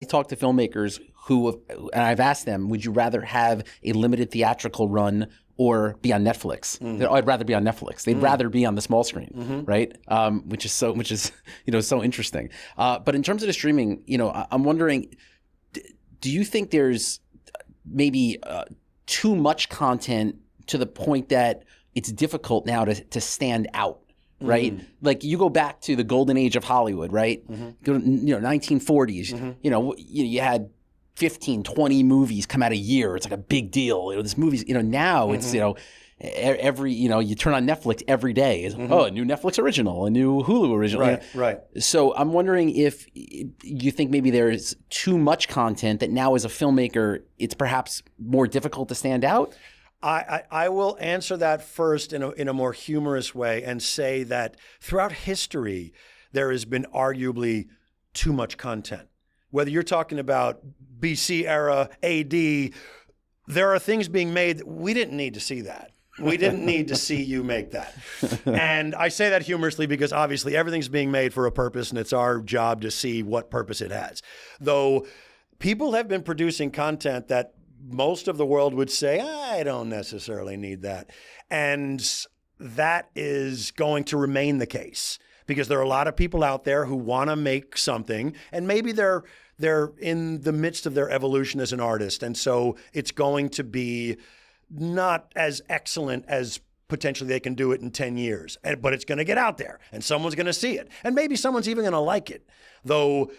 talked to filmmakers and I've asked them, would you rather have a limited theatrical run or be on Netflix? I'd rather be on Netflix. They'd rather be on the small screen, right? Which is so interesting. But in terms of the streaming, I'm wondering, do you think there's maybe too much content to the point that it's difficult now to stand out? Right? Like you go back to the golden age of Hollywood, right? 1940s, you had 15, 20 movies come out a year. It's like a big deal. This movie's, now it's, every, you turn on Netflix every day. A new Netflix original, a new Hulu original. Right. So I'm wondering if you think maybe there's too much content that now as a filmmaker, it's perhaps more difficult to stand out? I will answer that first in a more humorous way and say that throughout history, there has been arguably too much content. Whether you're talking about BC era, AD, there are things being made that we didn't need to see that. We didn't need to see you make that. And I say that humorously because obviously everything's being made for a purpose and it's our job to see what purpose it has. Though people have been producing content that most of the world would say, I don't necessarily need that. And that is going to remain the case because there are a lot of people out there who want to make something and maybe they're in the midst of their evolution as an artist. And so it's going to be not as excellent as potentially they can do it in 10 years, but it's going to get out there and someone's going to see it. And maybe someone's even going to like it, though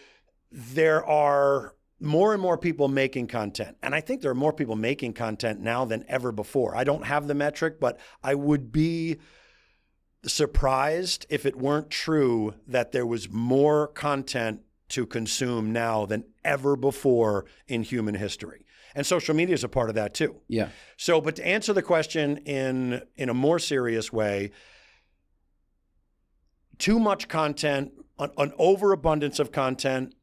there are more and more people making content. And I think there are more people making content now than ever before. I don't have the metric, but I would be surprised if it weren't true that there was more content to consume now than ever before in human history. And social media is a part of that too. Yeah. So, but to answer the question in a more serious way, too much content, an overabundance of content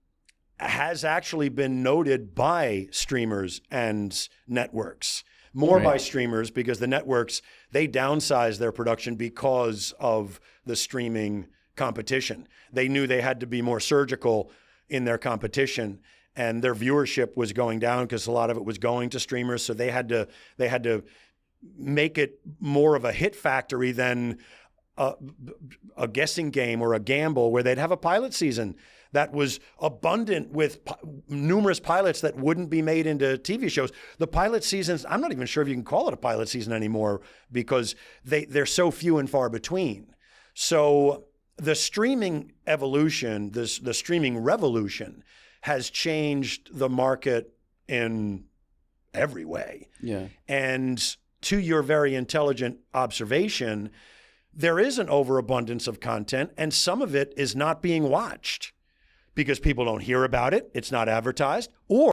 has actually been noted by streamers and networks. More by streamers because the networks, they downsize their production because of the streaming competition. They knew they had to be more surgical in their competition and their viewership was going down because a lot of it was going to streamers. So they had to make it more of a hit factory than a guessing game or a gamble where they'd have a pilot season that was abundant with numerous pilots that wouldn't be made into TV shows. The pilot seasons, I'm not even sure if you can call it a pilot season anymore because they're so few and far between. So the streaming evolution, the streaming revolution has changed the market in every way. Yeah. And to your very intelligent observation, there is an overabundance of content and some of it is not being watched because people don't hear about it, it's not advertised, or